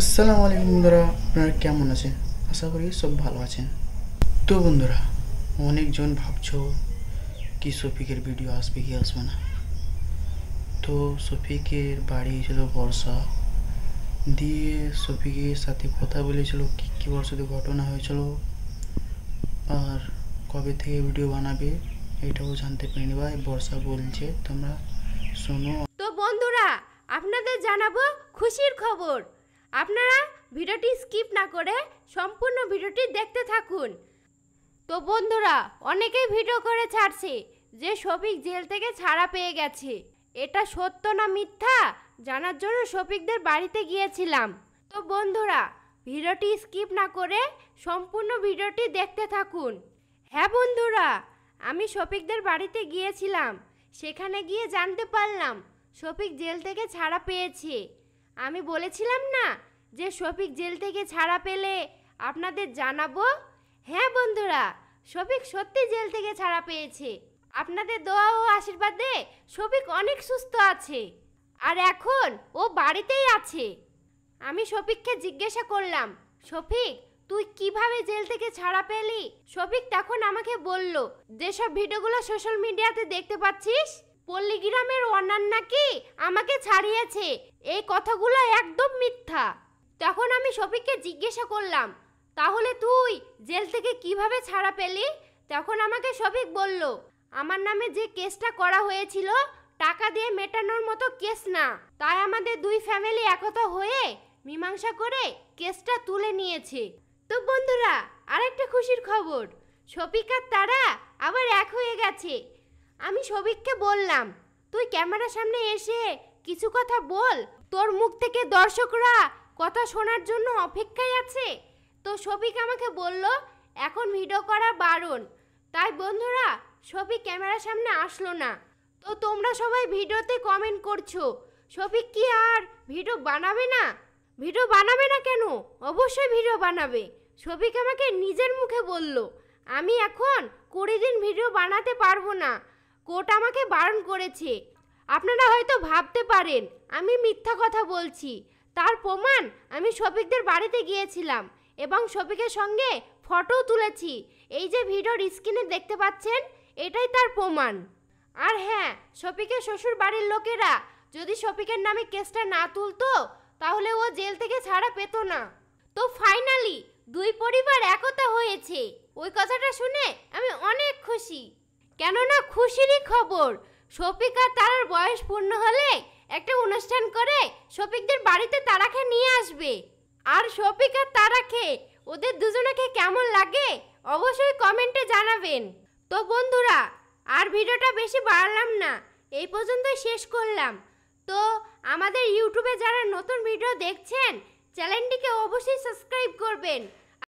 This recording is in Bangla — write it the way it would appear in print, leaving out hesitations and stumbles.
আসসালামু আলাইকুম বন্ধুরা, আপনারা কেমন আছেন? আশা করি সব ভালো আছেন। তো বন্ধুরা, অনেকজন ভাবছো কি শফিকের ভিডিও আসবে কি আসবে না। তো শফিকের বাড়ি ছিল বর্ষা দিয়ে শফিকের সাথে কথা বলেছিল কী কী ওর সাথে ঘটনা হয়েছিল আর কবে থেকে ভিডিও বানাবে এটাও জানতে পারিনি। ভাই বর্ষা বলছে, তোমরা শোনো। তো বন্ধুরা, আপনাদের জানাবো খুশির খবর। আপনারা ভিডিওটি স্কিপ না করে সম্পূর্ণ ভিডিওটি দেখতে থাকুন। তো বন্ধুরা, অনেকেই ভিডিও করে ছাড়ছে যে শফিক জেল থেকে ছাড়া পেয়ে গেছে। এটা সত্য না মিথ্যা জানার জন্য শফিকদের বাড়িতে গিয়েছিলাম। তো বন্ধুরা, ভিডিওটি স্কিপ না করে সম্পূর্ণ ভিডিওটি দেখতে থাকুন। হ্যাঁ বন্ধুরা, আমি শফিকদের বাড়িতে গিয়েছিলাম। সেখানে গিয়ে জানতে পারলাম শফিক জেল থেকে ছাড়া পেয়েছে। আমি বলেছিলাম না যে শফিক জেল থেকে ছাড়া পেলে আপনাদের জানাবো। হ্যাঁ বন্ধুরা, শফিক সত্যি জেল থেকে ছাড়া পেয়েছে। আপনাদের দোয়া ও আশীর্বাদে শফিক অনেক সুস্থ আছে আর এখন ও বাড়িতেই আছে। আমি শফিককে জিজ্ঞাসা করলাম, শফিক তুই কিভাবে জেল থেকে ছাড়া পেলি? শফিক তখন আমাকে বলল, যেসব ভিডিওগুলো সোশ্যাল মিডিয়াতে দেখতে পাচ্ছিস পল্লীগ্রামের অন্যান্য নাকি আমাকে ছাড়িয়েছে, এই কথাগুলো একদম মিথ্যা। তখন আমি শফিককে জিজ্ঞাসা করলাম, তাহলে তুই জেল থেকে কিভাবে ছাড়া পেলি? তখন আমাকে শফিক বলল, আমার নামে যে কেসটা করা হয়েছিল টাকা দিয়ে মেটানোর মতো কেস না, তাই আমাদের দুই ফ্যামিলি একতা হয়ে মীমাংসা করে কেসটা তুলে নিয়েছে। তো বন্ধুরা, আরেকটা খুশির খবর, শফিক আর তারা আবার এক হয়ে গেছে। আমি শফিককে বললাম, তুই ক্যামেরার সামনে এসে কিছু কথা বল, তোর মুখ থেকে দর্শকরা কথা শোনার জন্য অপেক্ষায় আছে। তো শফিক আমাকে বলল, এখন ভিডিও করা বারণ। তাই বন্ধুরা, শফিক ক্যামেরার সামনে আসলো না। তো তোমরা সবাই ভিডিওতে কমেন্ট করছো শফিক কি আর ভিডিও বানাবে না? ভিডিও বানাবে না কেন? অবশ্যই ভিডিও বানাবে। শফিক আমাকে নিজের মুখে বলল, আমি এখন 20 দিন ভিডিও বানাতে পারবো না, কোর্ট আমাকে বারণ করেছে। আপনারা হয়তো ভাবতে পারেন আমি মিথ্যা কথা বলছি, তার প্রমাণ আমি শফিকদের বাড়িতে গিয়েছিলাম এবং শফিকের সঙ্গে ফটোও তুলেছি। এই যে ভিডিওর স্ক্রিনে দেখতে পাচ্ছেন, এটাই তার প্রমাণ। আর হ্যাঁ, শফিকের শ্বশুর বাড়ির লোকেরা যদি শফিকের নামে কেসটা না তুলতো তাহলে ও জেল থেকে ছাড়া পেত না। তো ফাইনালি দুই পরিবার একতা হয়েছে। ওই কথাটা শুনে আমি অনেক খুশি, কেননা খুশিরই খবর। শফিক আর তারার বয়স পূর্ণ হলে একটা অনুষ্ঠান করে শফিকদের বাড়িতে তারাকে নিয়ে আসবে। আর শফিক আর তারাকে ওদের দুজনকে কেমন লাগে অবশ্যই কমেন্টে জানাবেন। তো বন্ধুরা, আর ভিডিওটা বেশি বাড়ালাম না, এই পর্যন্তই শেষ করলাম। তো আমাদের ইউটিউবে যারা নতুন ভিডিও দেখছেন চ্যানেলটিকে অবশ্যই সাবস্ক্রাইব করবেন।